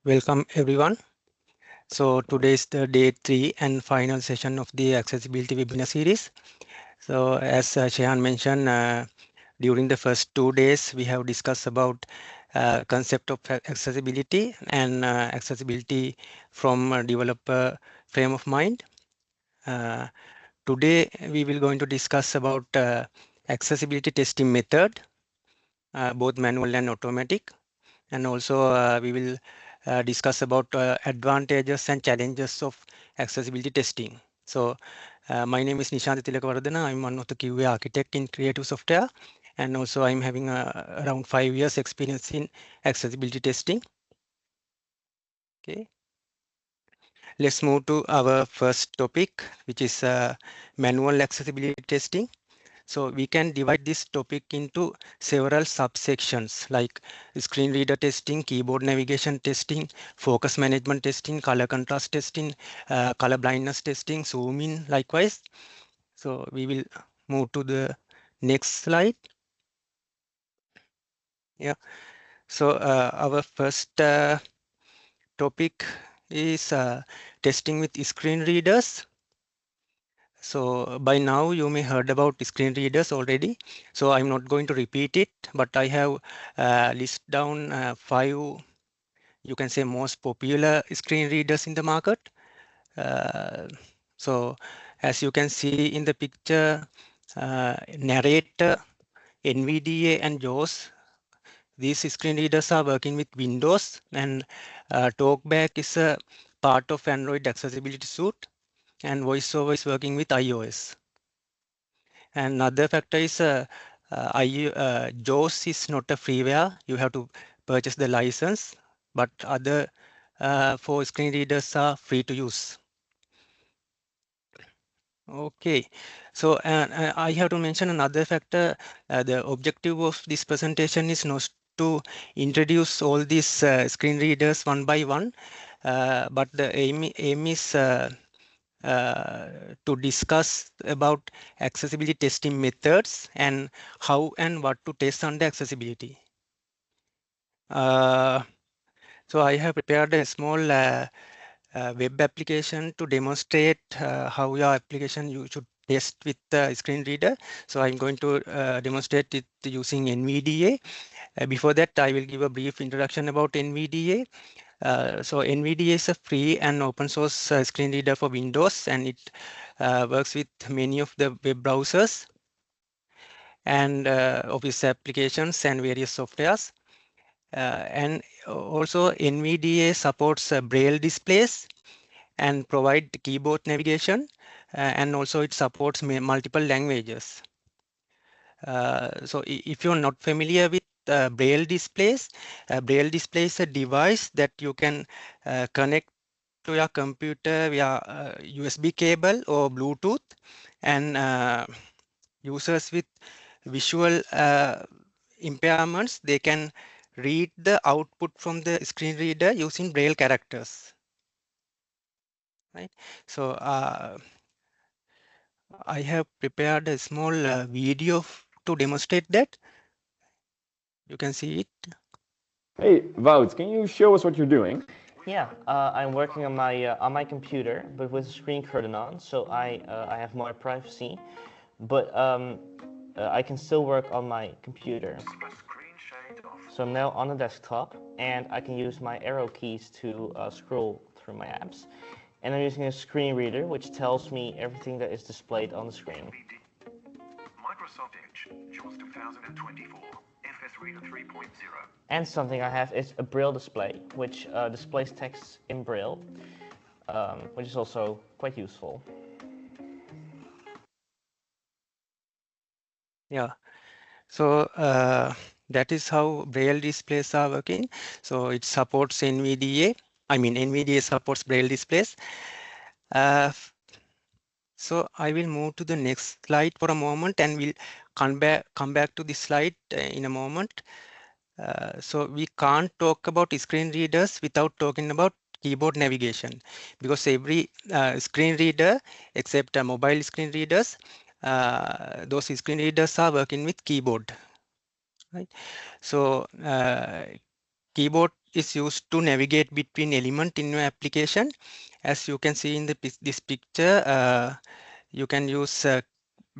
Welcome everyone. So today is the day 3 and final session of the accessibility webinar series. So as Shehan mentioned, during the first 2 days we have discussed about concept of accessibility and accessibility from a developer frame of mind. Uh, Today we will going to discuss about accessibility testing method, both manual and automatic. And also we will discuss about advantages and challenges of accessibility testing. So my name is Nishantha Thilakawardana. I'm one of the QA architect in creative software, and also I'm having around 5 years experience in accessibility testing. Okay, let's move to our first topic, which is manual accessibility testing. So we can divide this topic into several subsections like screen reader testing, keyboard navigation testing, focus management testing, color contrast testing, color blindness testing, zoom in likewise. So we will move to the next slide. Yeah. So our first topic is testing with screen readers. So by now you may heard about screen readers already. So I'm not going to repeat it, but I have list down 5, you can say, most popular screen readers in the market. Uh, so as you can see in the picture, Narrator, NVDA and JAWS, these screen readers are working with Windows, and TalkBack is a part of Android accessibility suite, and VoiceOver is working with iOS. And another factor is JAWS is not a freeware. You have to purchase the license, but other 4 screen readers are free to use. Okay, so I have to mention another factor. The objective of this presentation is not to introduce all these screen readers one by one, but the aim is to discuss about accessibility testing methods and how and what to test under accessibility. So I have prepared a small web application to demonstrate how your application you should test with the screen reader. So I'm going to demonstrate it using NVDA. Before that, I will give a brief introduction about NVDA. So NVDA is a free and open source screen reader for Windows, and it works with many of the web browsers and Office applications and various softwares. And also NVDA supports Braille displays and provide keyboard navigation, and also it supports multiple languages. So if you're not familiar with Braille displays is a device that you can connect to your computer via USB cable or Bluetooth, and users with visual impairments, they can read the output from the screen reader using Braille characters. Right. So I have prepared a small video to demonstrate that. You can see it. Hey, Wout, can you show us what you're doing? Yeah, I'm working on my computer, but with the screen curtain on, so I have more privacy, but I can still work on my computer. So I'm now on the desktop, and I can use my arrow keys to scroll through my apps. And I'm using a screen reader, which tells me everything that is displayed on the screen. Microsoft Edge, JAWS 2024, FS Reader 3.0. And something I have is a Braille display, which displays text in Braille, which is also quite useful. Yeah. So that is how Braille displays are working. So it supports NVDA. I mean, NVDA supports Braille displays. So I will move to the next slide for a moment, and we'll come back to this slide in a moment. So we can't talk about screen readers without talking about keyboard navigation, because every screen reader except mobile screen readers, those screen readers are working with keyboard. Right. So keyboard is used to navigate between element in your application. As you can see in this picture, you can use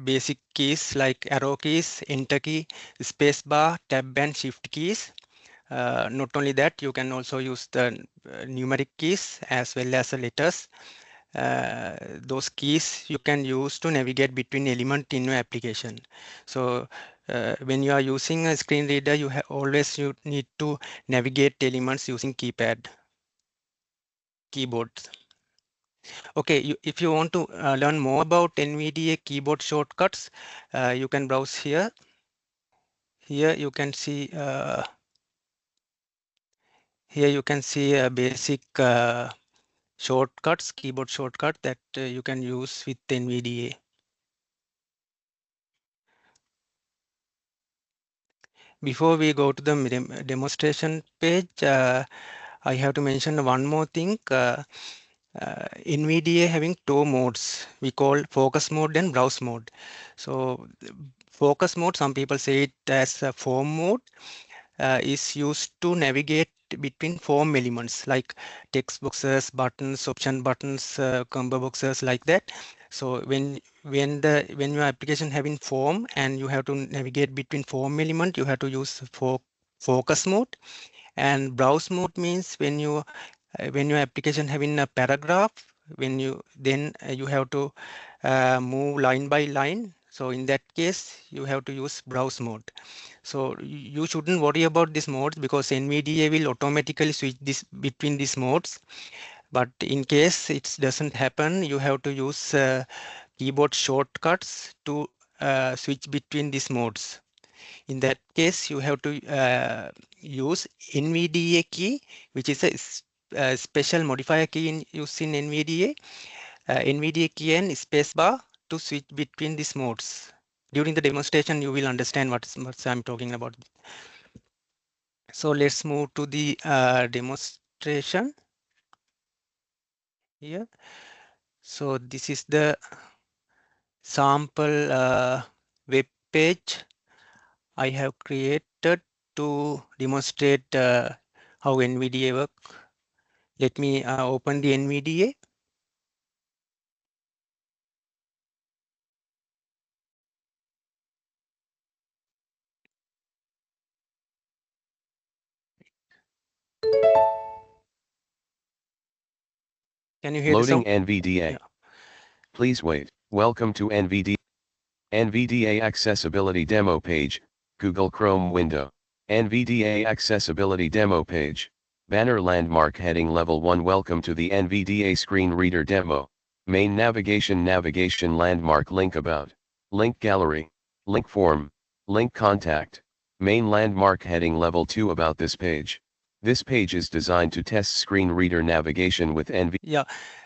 basic keys like arrow keys, enter key, space bar, tab and shift keys. Not only that, you can also use the numeric keys as well as the letters. Those keys you can use to navigate between element in your application. So when you are using a screen reader, you need to navigate elements using keyboards. Okay, if you want to learn more about NVDA keyboard shortcuts, you can browse here. Here you can see a basic shortcuts, keyboard shortcut that you can use with NVDA. Before we go to the demonstration page, I have to mention one more thing. NVDA having two modes we call focus mode and browse mode. So focus mode, some people say it as a form mode, is used to navigate between form elements like text boxes, buttons, option buttons, combo boxes, like that. So when your application having form and you have to navigate between form element, you have to use focus mode. And browse mode means when your application having a paragraph, you have to move line by line. So in that case, you have to use browse mode. So you shouldn't worry about these modes because NVDA will automatically switch this between these modes. But in case it doesn't happen, you have to use keyboard shortcuts to switch between these modes. In that case, you have to use NVDA key, which is a special modifier key used in NVDA. NVDA key and spacebar to switch between these modes. During the demonstration, you will understand what I'm talking about. So let's move to the demonstration here. So this is the sample web page I have created to demonstrate how NVDA work. Let me open the NVDA. Can you hear the Loading sound? NVDA. Yeah. Please wait. Welcome to NVDA Accessibility Demo page, Google Chrome window. NVDA Accessibility Demo page. Banner landmark heading level 1. Welcome to the NVDA screen reader demo. Main navigation landmark link about. Link gallery. Link form. Link contact. Main landmark heading level 2 about this page. This page is designed to test screen reader navigation with NVDA. Yeah.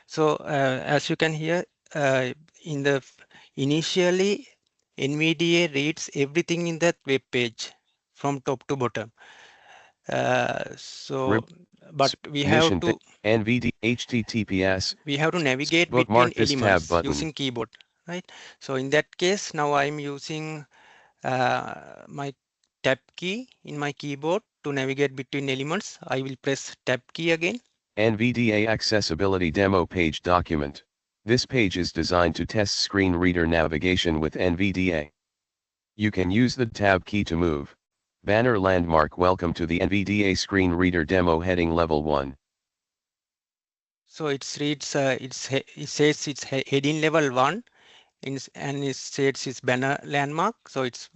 So as you can hear, in the initially NVDA reads everything in that web page from top to bottom. But we have to NVDA HTTPS. navigate between Bookmark this tab elements button. using keyboard, right? So in that case, now I'm using my tab key in my keyboard to navigate between elements. I will press tab key again. NVDA Accessibility Demo page document. This page is designed to test screen reader navigation with NVDA. You can use the tab key to move. Banner landmark. Welcome to the NVDA screen reader demo heading level 1. So it reads, it says it's heading level 1 and it says it's banner landmark. So it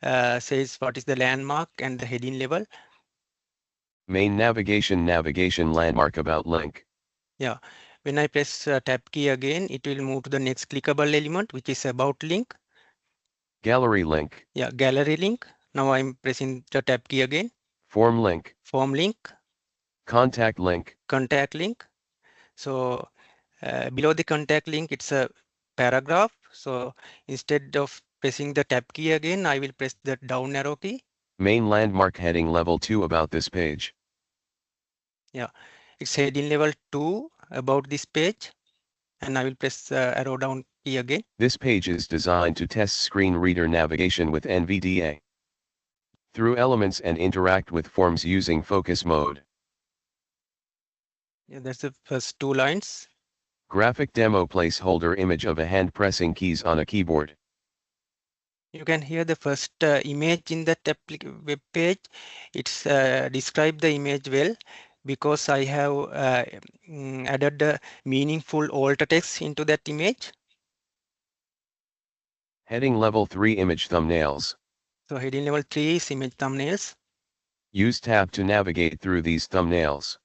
says what is the landmark and the heading level. Main navigation landmark about link. Yeah, when I press tab key again, it will move to the next clickable element, which is about link. Gallery link. Yeah, gallery link. Now I'm pressing the tab key again. Form link. Form link. Contact link. Contact link. So below the contact link, it's a paragraph. So instead of pressing the tab key again, I will press the down arrow key. Main landmark heading level 2 about this page. Yeah, it's heading level 2 about this page. And I will press arrow down key again. This page is designed to test screen reader navigation with NVDA through elements and interact with forms using focus mode. Yeah, that's the first two lines. Graphic demo placeholder image of a hand pressing keys on a keyboard. You can hear the first image in that web page. It's describe the image well because I have added meaningful alt text into that image. Heading level 3 image thumbnails. So heading level 3 is image thumbnails. Use tab to navigate through these thumbnails.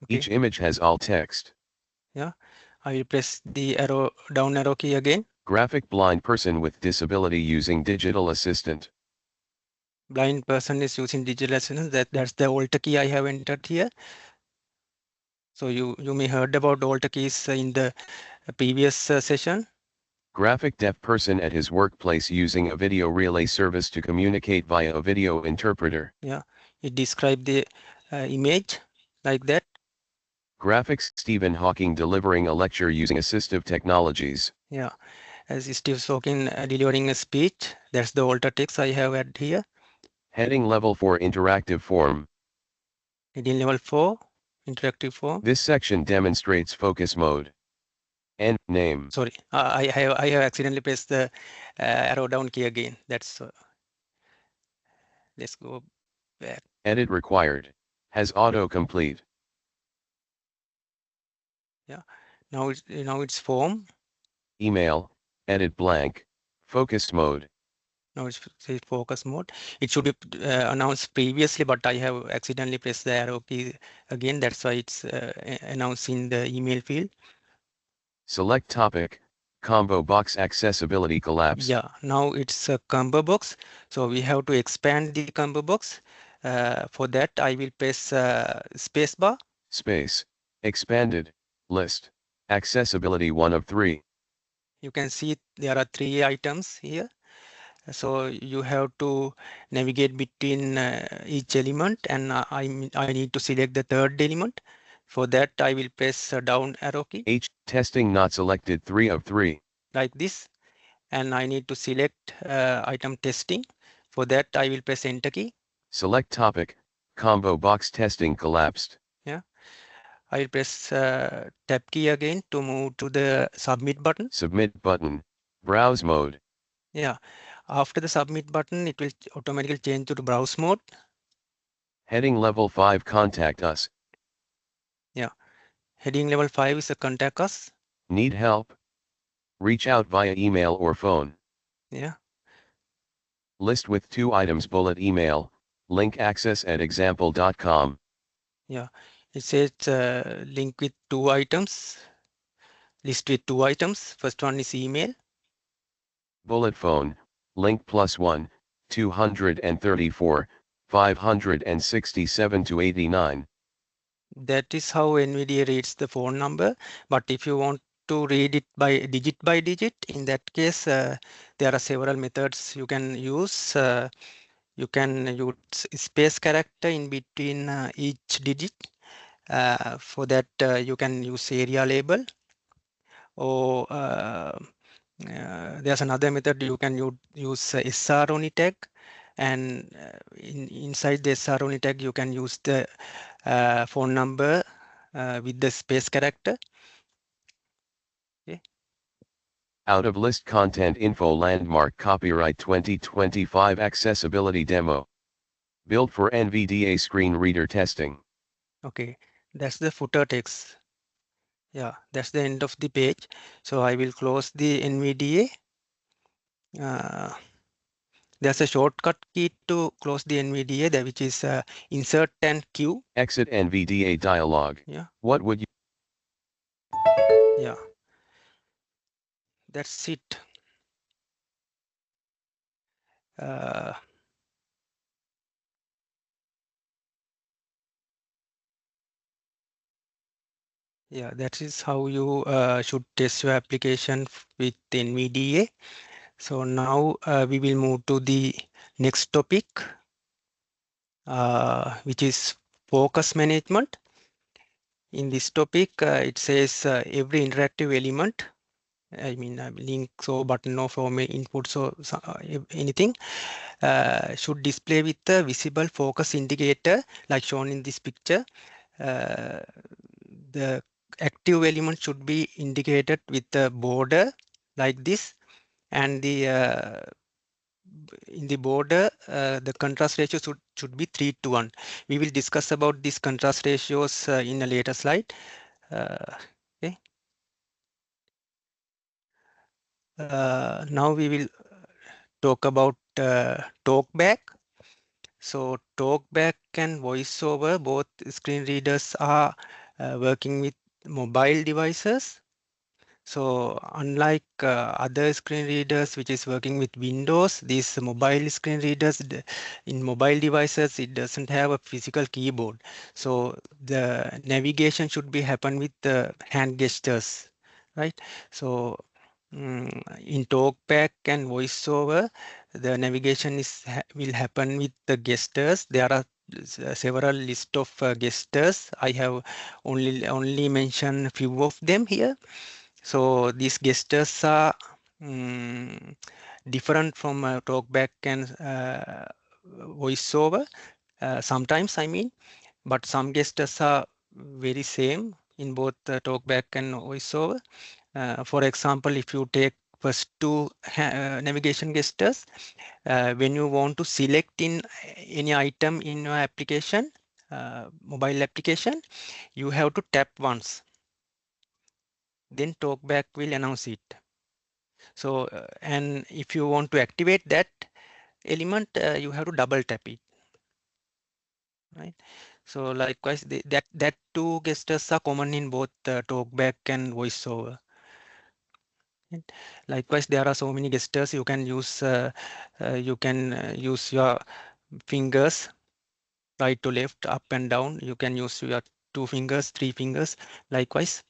Okay. Each image has alt text. Yeah, I will press the down arrow key again. Graphic blind person with disability using digital assistant. Blind person is using digital assistant. That's the alt key I have entered here. So you may heard about alt keys in the previous session. Graphic deaf person at his workplace using a video relay service to communicate via a video interpreter. Yeah, it describes the image like that. Graphics Stephen Hawking delivering a lecture using assistive technologies. Yeah, as Steve Hawking delivering a speech. That's the alt text I have added here. Heading level 4 interactive form. Heading level 4 interactive form. This section demonstrates focus mode. And name. Sorry, I have accidentally pressed the arrow down key again. That's let's go back. Edit required. Has autocomplete. Yeah, now it's form. Email. Edit blank. Focused mode. Now it's say focus mode. It should be announced previously, but I have accidentally pressed the arrow key again. That's why it's announced in the email field. Select topic. Combo box accessibility collapsed. Yeah, now it's a combo box. So we have to expand the combo box. For that, I will press space bar. Space. Expanded. List. Accessibility 1 of 3. You can see there are 3 items here. So you have to navigate between each element, and I need to select the third element. For that, I will press down arrow key. H. Testing not selected 3 of 3. Like this, and I need to select item testing. For that, I will press enter key. Select topic. Combo box testing collapsed. Yeah, I will press tab key again to move to the submit button. Submit button. Browse mode. Yeah, after the submit button, it will automatically change to the browse mode. Heading level 5 contact us. Yeah, heading level 5 is a contact us. Need help? Reach out via email or phone. Yeah. List with 2 items bullet email, link access@example.com. Yeah, it says link with 2 items, list with 2 items. First one is email. Bullet phone, link +1, 234, 567 to 89. That is how NVDA reads the phone number. But if you want to read it by digit, in that case, there are several methods you can use. You can use space character in between each digit. For that, you can use area label, or there's another method you can use SR only tag, and inside the SR only tag you can use the phone number with the space character. Okay. Out of list content info landmark copyright 2025 accessibility demo. Built for NVDA screen reader testing. Okay, that's the footer text. Yeah, that's the end of the page. So I will close the NVDA. There's a shortcut key to close the NVDA, which is insert and Q. Exit NVDA dialog. Yeah. What would you? Yeah. That's it. Yeah, that is how you should test your application with NVDA. So now we will move to the next topic, which is focus management. In this topic, it says every interactive element, I mean links or button or form inputs or anything should display with a visible focus indicator like shown in this picture. the active element should be indicated with the border like this, and the in the border the contrast ratio should be 3:1. We will discuss about these contrast ratios in a later slide. Okay. Now we will talk about talkback. So talkback and voiceover, both screen readers are working with mobile devices. So unlike other screen readers which is working with Windows, these mobile screen readers in mobile devices, it doesn't have a physical keyboard. So the navigation should be happen with the hand gestures, right? So in talkback and voiceover, the navigation will happen with the gestures. There are several list of gestures. I have only mentioned few of them here. So these gestures are different from talkback and voiceover. Sometimes I mean, but some gestures are very same in both talkback and voiceover. For example, if you take first two navigation gestures, when you want to select in any item in your application, mobile application, you have to tap once. Then talkback will announce it. So, and if you want to activate that element, you have to double tap it, right? So likewise, that two gestures are common in both talkback and voiceover. Right? Likewise, there are so many gestures you can use. You can use your fingers, right to left, up and down. You can use your 2 fingers, 3 fingers. Likewise.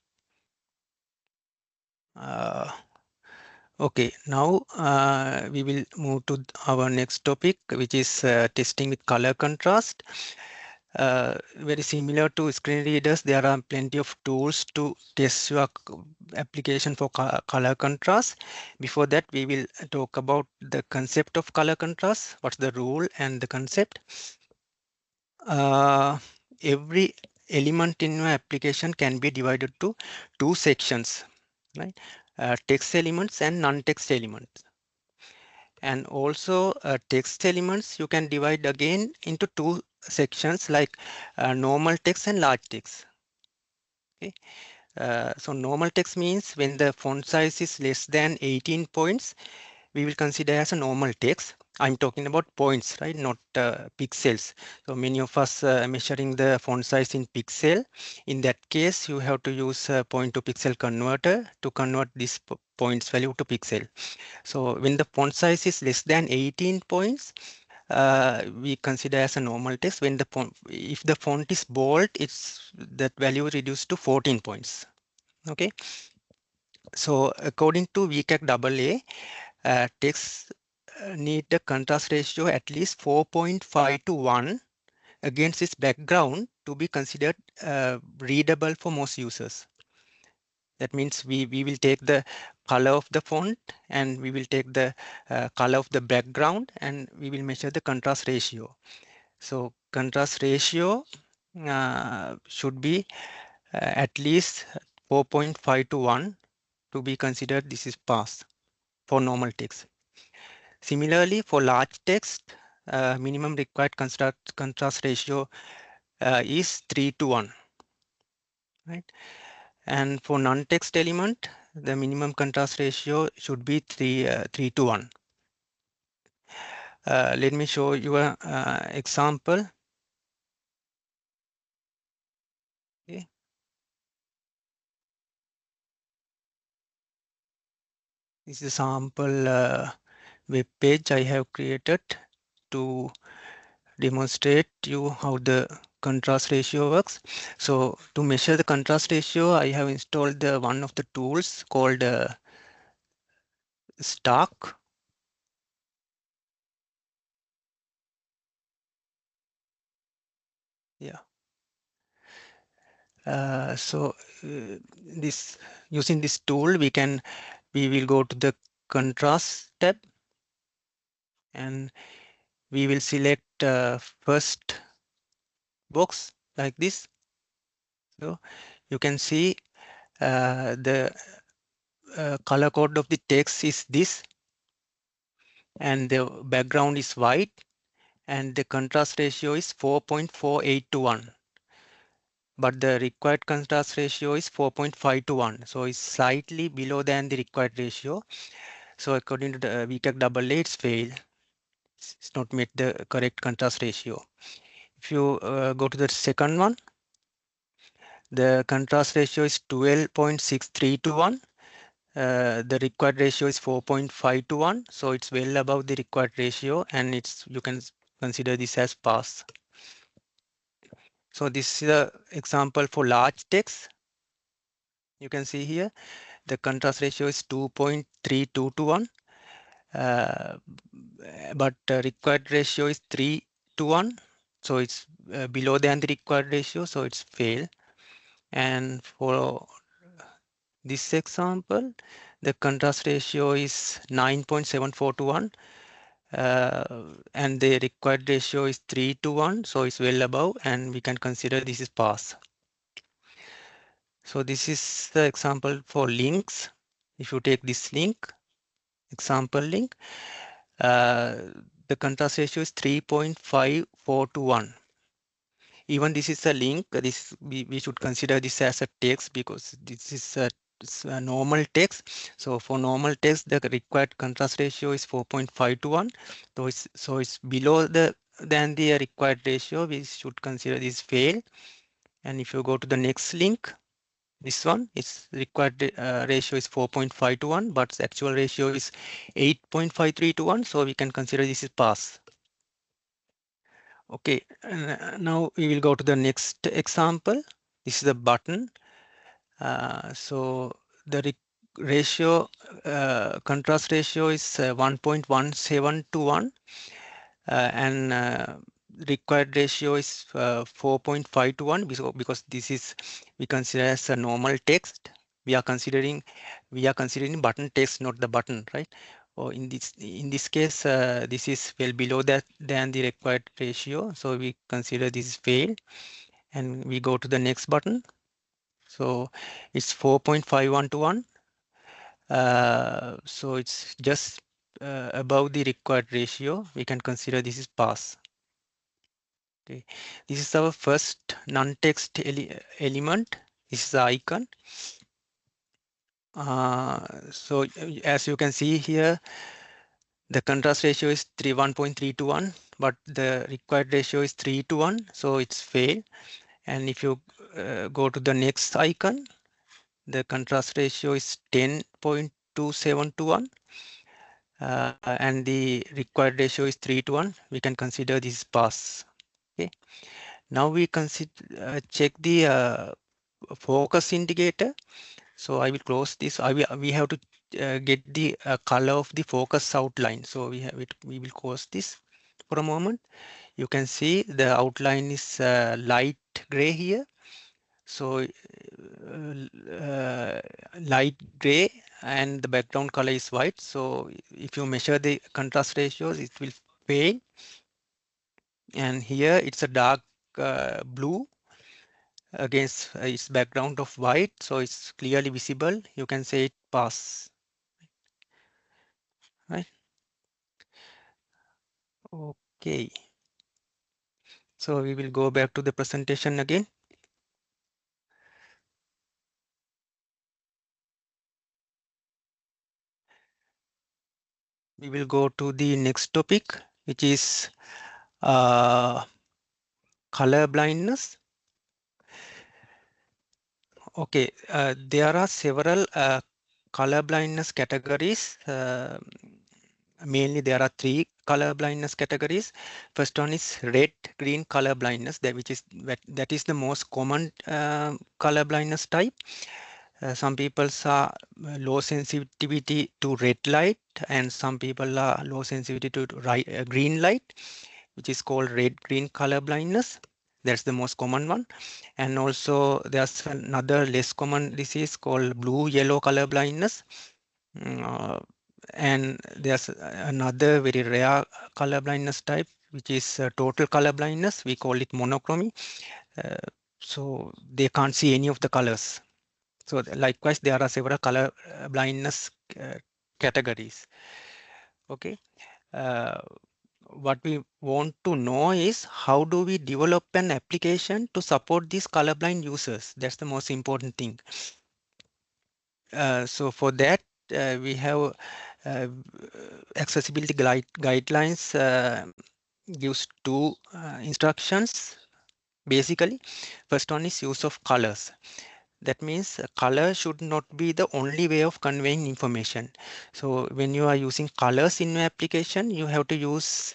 Okay, now we will move to our next topic, which is testing with color contrast. Very similar to screen readers, there are plenty of tools to test your application for color contrast. Before that, we will talk about the concept of color contrast, what's the rule and the concept. Every element in your application can be divided to two sections, right? Text elements and non-text elements. And also text elements you can divide again into two sections like normal text and large text. Okay. So normal text means when the font size is less than 18 points, we will consider as a normal text. I'm talking about points, right? Not pixels. So many of us measuring the font size in pixel. In that case, you have to use a point to pixel converter to convert this points value to pixel. So when the font size is less than 18 points, we consider as a normal text. When the font, if the font is bold, it's that value reduced to 14 points. Okay. So according to VCAC AA, text need a contrast ratio at least 4.5 to 1 against its background to be considered readable for most users. That means we will take the color of the font and we will take the color of the background and we will measure the contrast ratio. So contrast ratio should be at least 4.5 to 1 to be considered this is pass for normal text. Similarly, for large text, minimum required contrast ratio is 3:1, right? And for non-text element, the minimum contrast ratio should be 3:1. Let me show you an example. Okay. This is a sample web page I have created to demonstrate you how the contrast ratio works. So to measure the contrast ratio, I have installed one of the tools called Stark. Yeah. So this using this tool, we will go to the contrast tab and we will select first box like this. So you can see the color code of the text is this, and the background is white, and the contrast ratio is 4.48 to 1. But the required contrast ratio is 4.5 to 1. So it's slightly below than the required ratio. So according to the VTech AA, it's failed. It's not met the correct contrast ratio. If you go to the second one, the contrast ratio is 12.63 to 1. The required ratio is 4.5 to 1. So it's well above the required ratio, and you can consider this as pass. So this is an example for large text. You can see here the contrast ratio is 2.32 to 1, but required ratio is 3 to 1. So it's below than the required ratio, so it's fail. And for this example, the contrast ratio is 9.74 to 1, and the required ratio is 3 to 1, so it's well above, and we can consider this is pass. So this is the example for links. If you take this link, example link, the contrast ratio is 3.54 to 1. Even this is a link, we should consider this as a text because this is a normal text. So for normal text, the required contrast ratio is 4.5 to 1. So it's below than the required ratio. We should consider this fail. And if you go to the next link, this one, its required ratio is 4.5 to 1, but the actual ratio is 8.53 to 1. So we can consider this is pass. Okay, now we will go to the next example. This is the button. So the ratio, contrast ratio is 1.17 to 1, and required ratio is 4.5 to 1 because this is we consider as a normal text. We are considering button text, not the button, right? Or in this case, this is well below that than the required ratio, so we consider this is fail, and we go to the next button. So it's 4.51 to 1. So it's just above the required ratio. We can consider this is pass. Okay, this is our first non-text element. This is the icon. So as you can see here, the contrast ratio is 1.3 to 1, but the required ratio is 3 to 1, so it's fail. And if you go to the next icon, the contrast ratio is 10.27 to 1, and the required ratio is 3 to 1. We can consider this pass. Okay. Now we consider check the focus indicator. So I will close this. We have to get the color of the focus outline. So we will close this for a moment. You can see the outline is light gray here. So light gray, and the background color is white. So if you measure the contrast ratios, it will fail. And here it's a dark blue against its background of white, so it's clearly visible. You can say it pass, right? Okay, so we will go back to the presentation again. We will go to the next topic, which is color blindness. Okay, there are several color blindness categories. Mainly there are three color blindness categories. First one is red-green color blindness, that is the most common color blindness type. Some people are low sensitivity to red light, and some people are low sensitivity to green light, which is called red-green color blindness. That's the most common one. And also there's another less common disease called blue-yellow color blindness. And there's another very rare color blindness type, which is total color blindness. We call it monochromy. so they can't see any of the colors. So likewise, there are several color blindness categories. Okay. Uh, what we want to know is how do we develop an application to support these colorblind users? That's the most important thing. So for that, we have accessibility guidelines gives two instructions. Basically, first one is use of colors. That means color should not be the only way of conveying information. So when you are using colors in your application, you have to use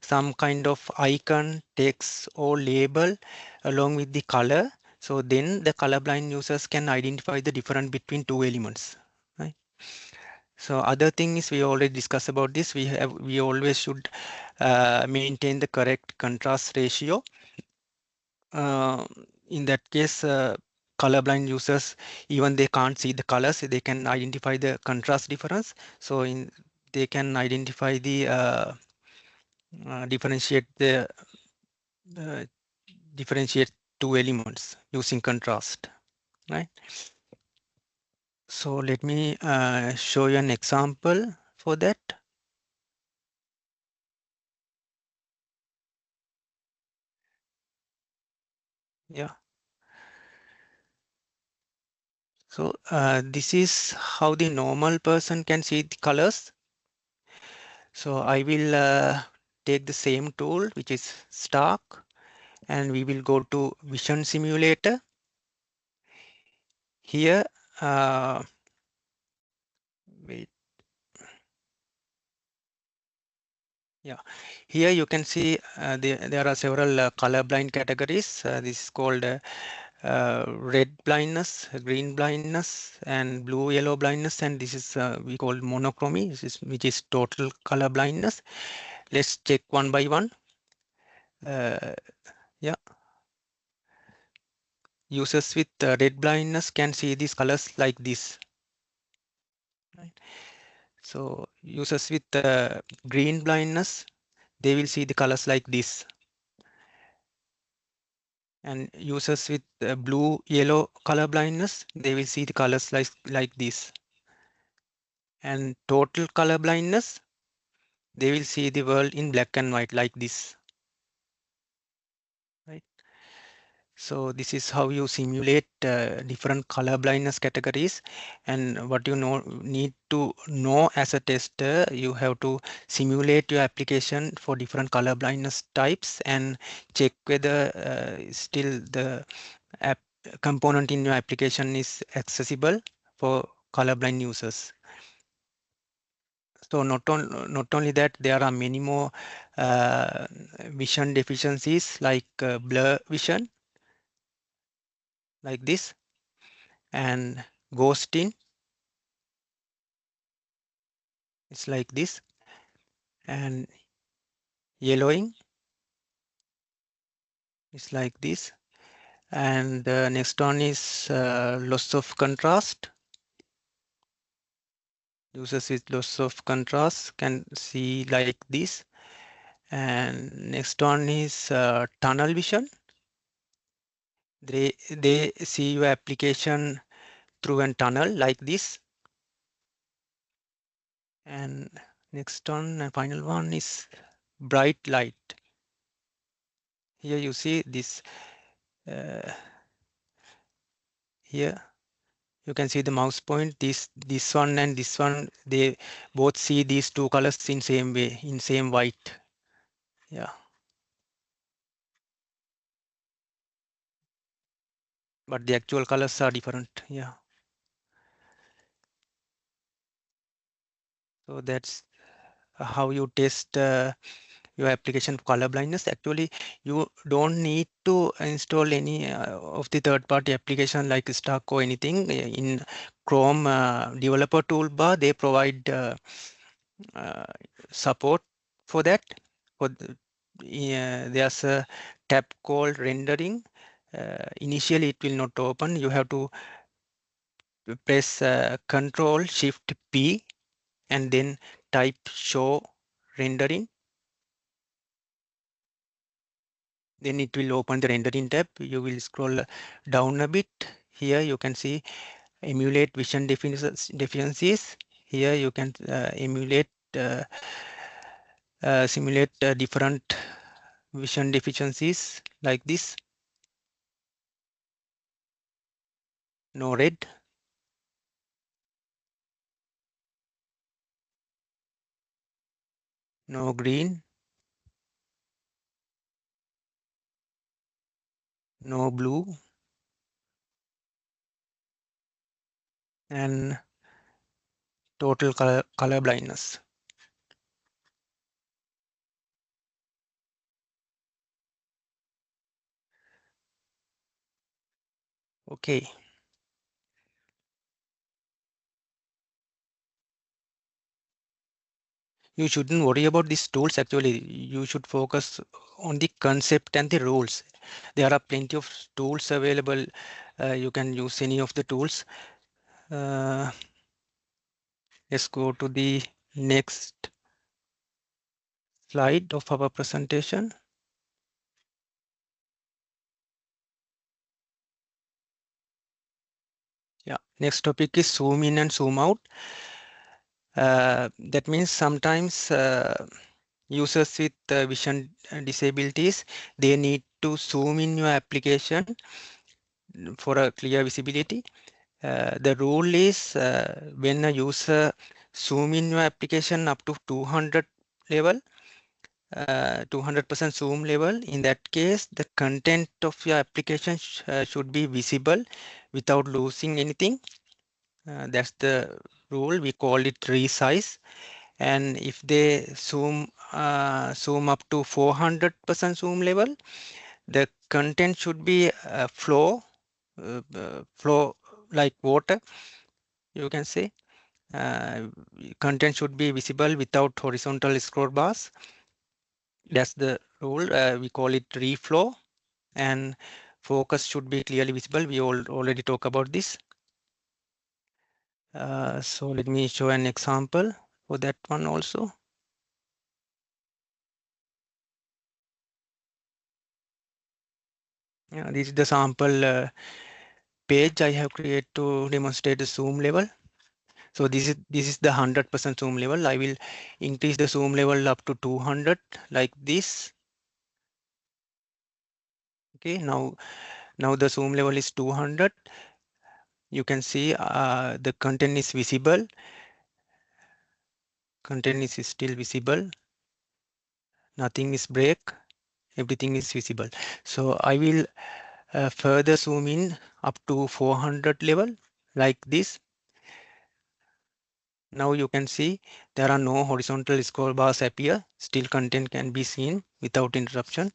some kind of icon, text or label along with the color. So then the colorblind users can identify the difference between two elements. Right? So other thing is we already discussed about this. We always should maintain the correct contrast ratio. Uh, in that case, colorblind users, even they can't see the colors, they can identify the contrast difference. So they can identify the differentiate the uh, differentiate two elements using contrast, right? So let me show you an example for that. Yeah. So this is how the normal person can see the colors. So I will take the same tool, which is Stark, and we will go to Vision Simulator. Here, wait, yeah, here you can see there are several colorblind categories. This is called red blindness, green blindness, and blue yellow blindness, and this is we call monochromy, which is total color blindness. Let's check one by one. Yeah, users with red blindness can see these colors like this. Right? So users with green blindness, they will see the colors like this. And users with blue yellow color blindness, they will see the colors like this. And total color blindness, they will see the world in black and white like this. Right? So this is how you simulate different color blindness categories. And what you need to know as a tester, you have to simulate your application for different color blindness types and check whether still the app component in your application is accessible for colorblind users. So not only that, there are many more vision deficiencies like blur vision, like this, and ghosting, it's like this, and yellowing, it's like this, and the next one is loss of contrast. Users with loss of contrast can see like this, and next one is tunnel vision. They see your application through a tunnel like this. And next one and final one is bright light. Here you see this here you can see the mouse point, this one and this one, they both see these two colors in same way, in same white. Yeah, but the actual colors are different. Yeah, so that's how you test your application of color blindness. Actually, you don't need to install any of the third-party application like Stack or anything. In Chrome developer toolbar, they provide uh, support for that. For there's a tab called rendering. Initially, it will not open. You have to press Control Shift P and then type show rendering. Then it will open the rendering tab. You will scroll down a bit. Here you can see emulate vision deficiencies. Here you can emulate simulate different vision deficiencies like this. No red, no green, no blue, and total color blindness. Okay. You shouldn't worry about these tools. Actually, you should focus on the concept and the rules. There are plenty of tools available. You can use any of the tools. Uh, let's go to the next slide of our presentation. Yeah, next topic is zoom in and zoom out. That means sometimes users with vision disabilities, they need to zoom in your application for a clear visibility. The rule is when a user zoom in your application up to 200 level, 200% zoom level, in that case, the content of your application should be visible without losing anything. That's the rule. We call it resize. And if they zoom up to 400% zoom level, the content should be flow like water, you can say. Content should be visible without horizontal scroll bars. That's the rule. We call it reflow, and focus should be clearly visible. We already talked about this. So let me show an example for that one also. Yeah, this is the sample page I have created to demonstrate the zoom level. So this is the 100% zoom level. I will increase the zoom level up to 200 like this. Okay, now the zoom level is 200. You can see the content is visible. Content is still visible. Nothing is break. Everything is visible. So I will further zoom in up to 400 level like this. Now you can see there are no horizontal scroll bars appear. Still content can be seen without interruption.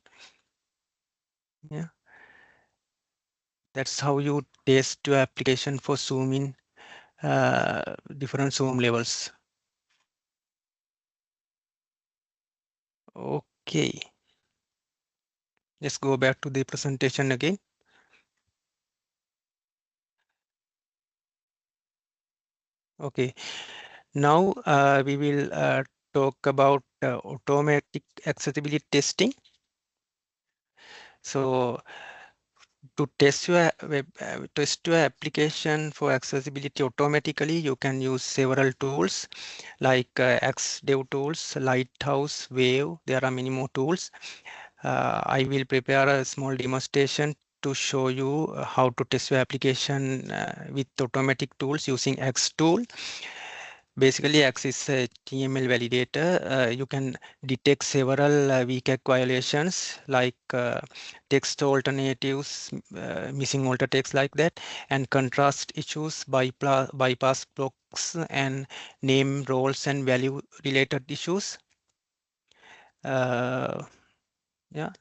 Yeah, that's how you test your application for zoom in different zoom levels. Okay, let's go back to the presentation again. Okay, now we will talk about automatic accessibility testing. So to test your application for accessibility automatically, you can use several tools like XDev tools, Lighthouse, Wave. There are many more tools. I will prepare a small demonstration to show you how to test your application with automatic tools using X tool. Basically, X is a TML validator. You can detect several weak violations like text alternatives, missing alter text like that, and contrast issues, bypass blocks, and name, roles, and value related issues. Yeah,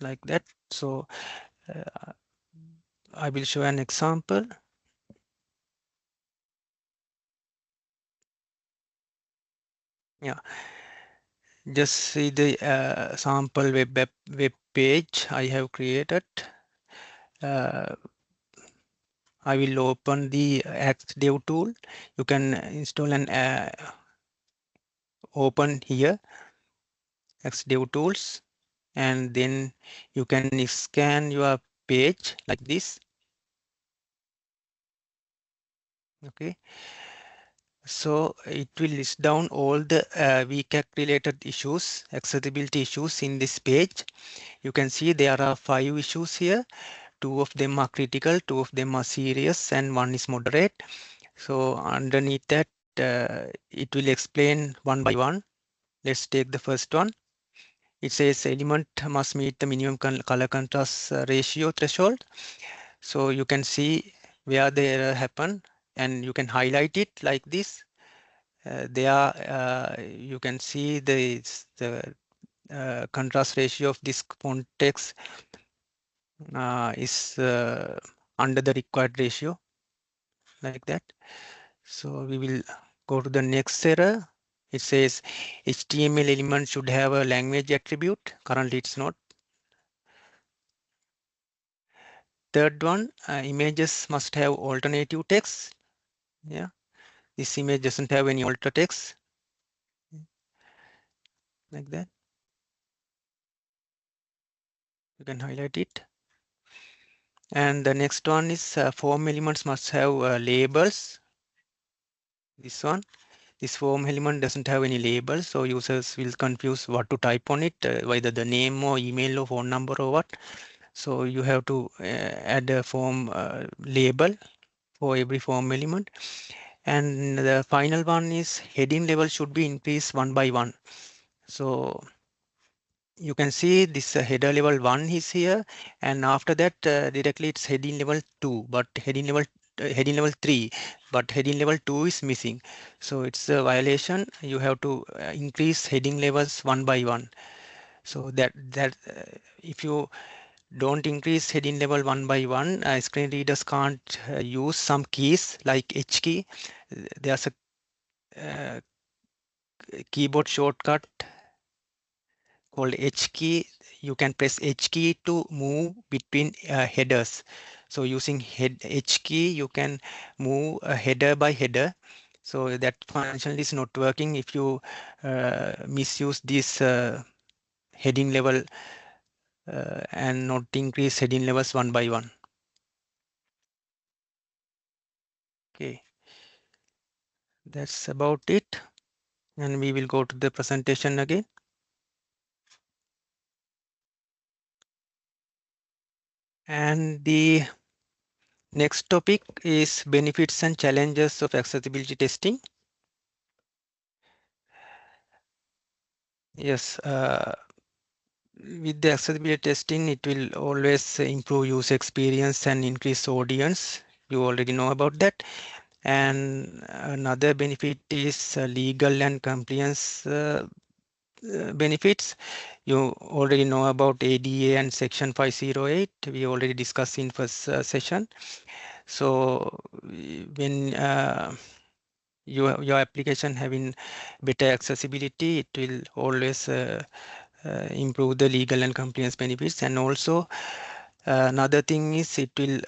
like that. So I will show an example. Yeah, just see the sample web page I have created. I will open the XDev tool. You can install and open here XDev tools. and then you can scan your page like this. Okay, so it will list down all the VCAC related issues, accessibility issues in this page. You can see there are 5 issues here. 2 of them are critical, 2 of them are serious, and 1 is moderate. So underneath that, it will explain one by one. Let's take the first one. It says element must meet the minimum color contrast ratio threshold. So you can see where the error happened, and you can highlight it like this. There you can see the contrast ratio of this font text is under the required ratio, like that. So we will go to the next error. It says HTML element should have a language attribute. Currently it's not. Third one, images must have alternative text. Yeah, this image doesn't have any alter text, like that. You can highlight it. And the next one is form elements must have labels. This one. This form element doesn't have any label, so users will confuse what to type on it, whether the name or email or phone number or what. So you have to add a form label for every form element. And the final one is heading level should be increased one by one. So you can see this header level 1 is here, and after that directly it's heading level 2, but heading level 3, but heading level 2 is missing. So it's a violation. You have to increase heading levels one by one. So that if you don't increase heading level one by one, screen readers can't use some keys like H key. There's a keyboard shortcut called H key. You can press H key to move between headers. So using H key, you can move a header by header. So that function is not working if you misuse this heading level and not increase heading levels one by one. Okay, that's about it. And we will go to the presentation again. And the next topic is benefits and challenges of accessibility testing. Yes, with the accessibility testing, it will always improve user experience and increase audience. You already know about that. And another benefit is legal and compliance benefits. You already know about ADA and Section 508. We already discussed in first session. So when your application having better accessibility, it will always improve the legal and compliance benefits. And also another thing is it will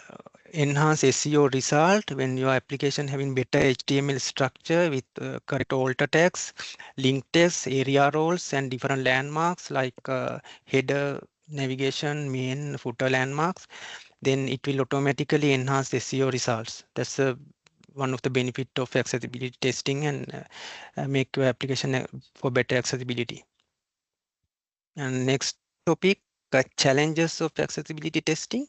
enhance SEO result when your application having better HTML structure with correct alter tags, link text, area roles, and different landmarks like header, navigation, main, footer landmarks. Then it will automatically enhance SEO results. That's one of the benefit of accessibility testing, and make your application for better accessibility. And next topic, challenges of accessibility testing.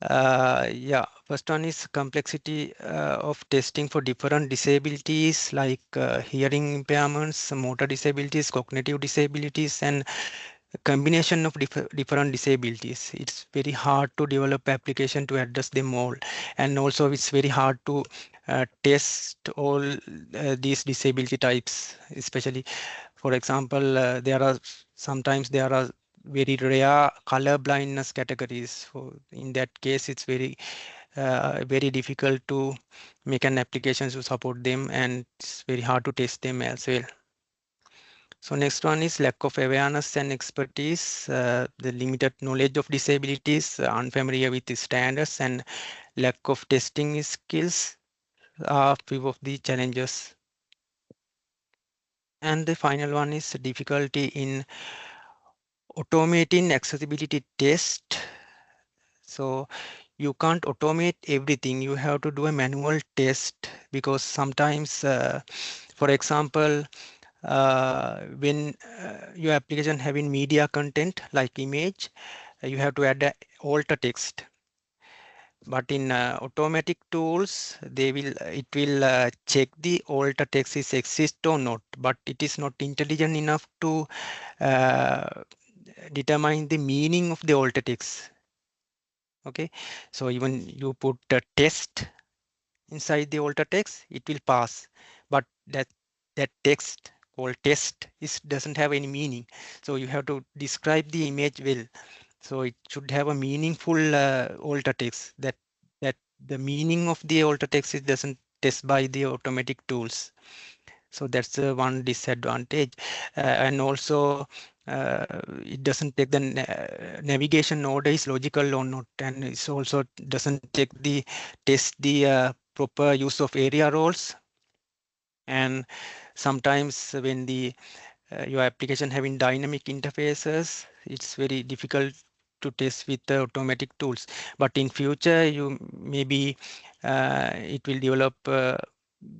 Yeah, first one is complexity of testing for different disabilities like hearing impairments, motor disabilities, cognitive disabilities, and a combination of different disabilities. It's very hard to develop application to address them all, and also it's very hard to test all these disability types. Especially, for example, sometimes there are very rare color blindness categories. So in that case, it's very difficult to make an application to support them, and it's very hard to test them as well. So next one is lack of awareness and expertise, the limited knowledge of disabilities, unfamiliar with the standards, and lack of testing skills are few of the challenges. And the final one is difficulty in automating accessibility test. So you can't automate everything. You have to do a manual test because sometimes, for example, when your application having media content like image, you have to add a alter text. But in automatic tools, it will check the alter text is exist or not, but it is not intelligent enough to uh, determine the meaning of the alter text. Okay, so even you put a test inside the alter text, it will pass, but that text called test is doesn't have any meaning. So you have to describe the image well. So it should have a meaningful alter text that the meaning of the alter text is doesn't test by the automatic tools. So that's one disadvantage, and also it doesn't take the navigation order is logical or not, and it also doesn't take the test the proper use of area roles. And sometimes when the your application having dynamic interfaces, it's very difficult to test with the automatic tools. But in future, you maybe it will develop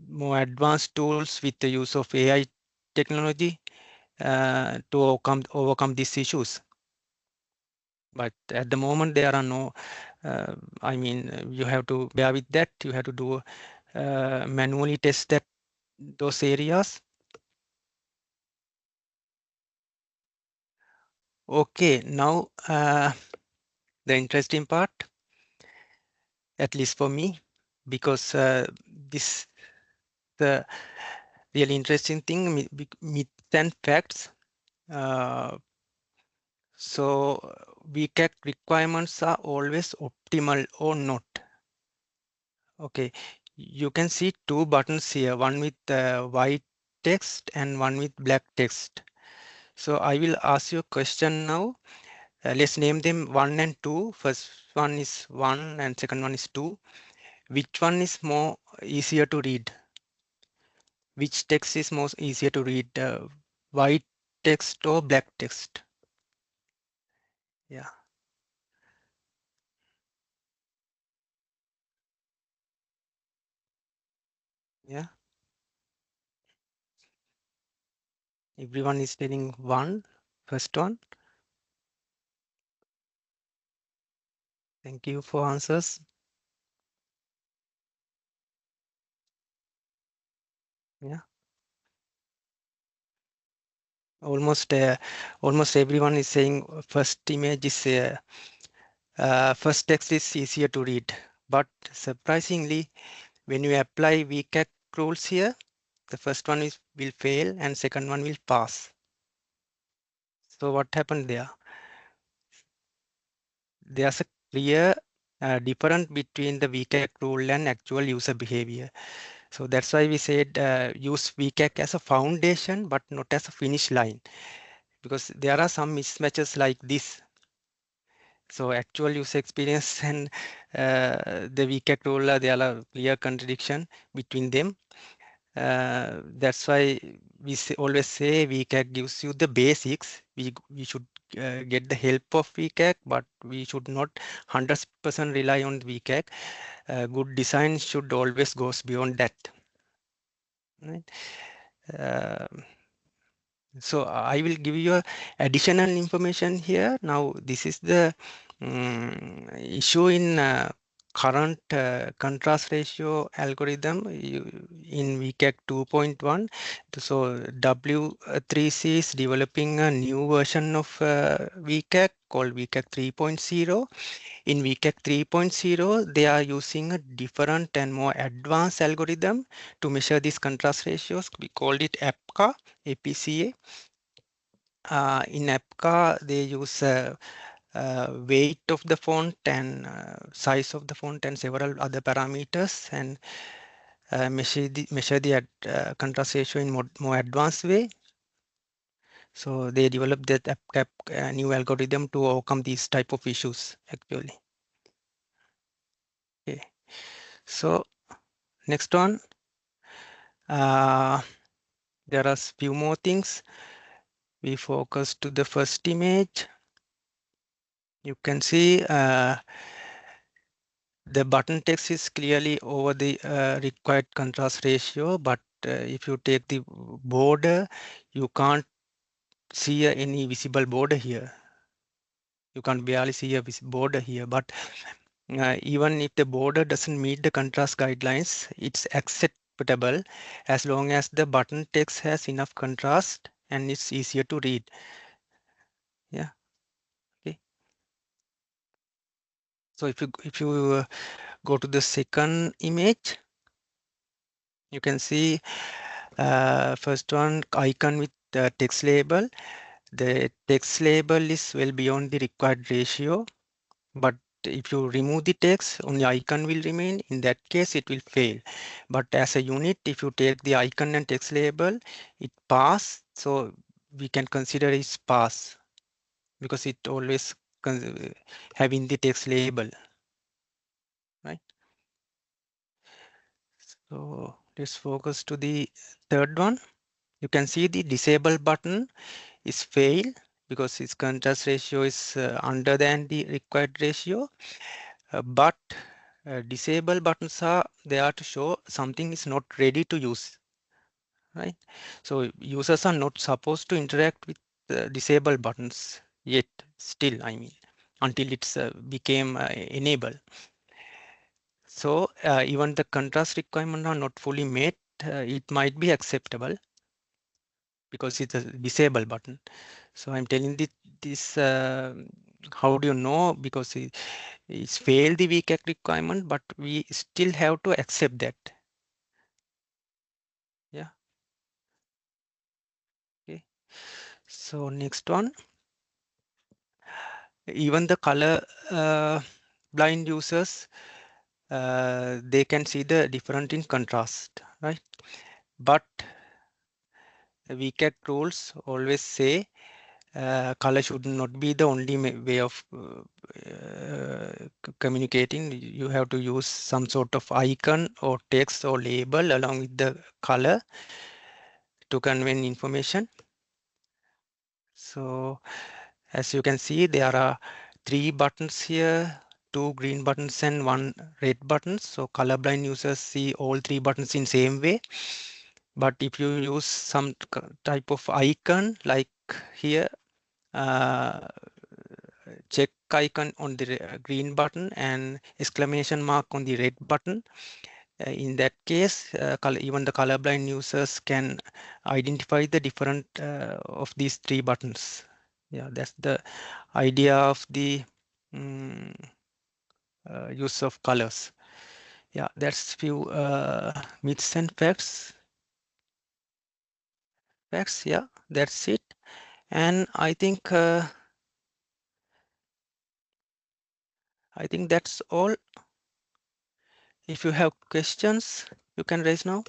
more advanced tools with the use of AI technology to overcome these issues. But at the moment, there are no. I mean, you have to bear with that. You have to do manually test those areas. Okay, now the interesting part, at least for me, because this the really interesting thing, myths and facts. Uh, so VCAC requirements are always optimal or not. Okay, you can see two buttons here, one with white text and one with black text. So I will ask you a question now. Let's name them 1 and 2. First one is 1 and second one is 2. Which one is more easier to read? Which text is most easier to read? White text or black text? Yeah, yeah. Everyone is telling one. First one. Thank you for answers. Yeah, almost almost everyone is saying first image is first text is easier to read. But surprisingly, when you apply VCAC rules here, the first one will fail and second one will pass. So what happened there? There's a clear difference between the VCAC rule and actual user behavior. So that's why we said use VCAC as a foundation, but not as a finish line, because there are some mismatches like this. So actual user experience and the VCAC rule, there are clear contradiction between them. That's why we always say VCAC gives you the basics. We should get the help of VCAC, but we should not 100% rely on VCAC. Good design should always goes beyond that. Right? Uh, so I will give you additional information here. Now this is the issue in current contrast ratio algorithm in VCAC 2.1. So W3C is developing a new version of VCAC called VCAC 3.0. In VCAC 3.0, they are using a different and more advanced algorithm to measure these contrast ratios. We called it APCA, APCA. In APCA, they use weight of the font and size of the font and several other parameters, and measure the contrast ratio in more advanced way. So they developed that new algorithm to overcome these type of issues actually. Okay. So next one, there are few more things. we focus to the first image. You can see the button text is clearly over the required contrast ratio, but if you take the border, you can't see any visible border here. You can barely see a border here, but even if the border doesn't meet the contrast guidelines, it's acceptable as long as the button text has enough contrast and it's easier to read. Yeah. Okay. So if you go to the second image, you can see first one icon with the text label. The text label is well beyond the required ratio, but if you remove the text, only icon will remain. In that case, it will fail. But as a unit, if you take the icon and text label, it pass. So we can consider it pass because it always having the text label, right? So let's focus to the third one. You can see the disable button is fail because its contrast ratio is under than the required ratio. But disable buttons are there to show something is not ready to use, right? So users are not supposed to interact with disable buttons yet, still, I mean, until it's became enable. So even the contrast requirement are not fully met, it might be acceptable because it's a disable button. So I'm telling this, how do you know? Because it's failed the VCAC requirement, but we still have to accept that. Yeah. Okay. So next one, even the color blind users, they can see the difference in contrast, right? But the VCAC rules always say color should not be the only way of communicating. You have to use some sort of icon or text or label along with the color to convey information. So as you can see, there are 3 buttons here, 2 green buttons and 1 red button. So colorblind users see all 3 buttons in same way. But if you use some type of icon like here, check icon on the green button and exclamation mark on the red button. In that case, even the colorblind users can identify the different of these 3 buttons. Yeah, that's the idea of the use of colors. Yeah, that's few myths and facts. Yeah, that's it. And I think that's all. If you have questions, you can raise now.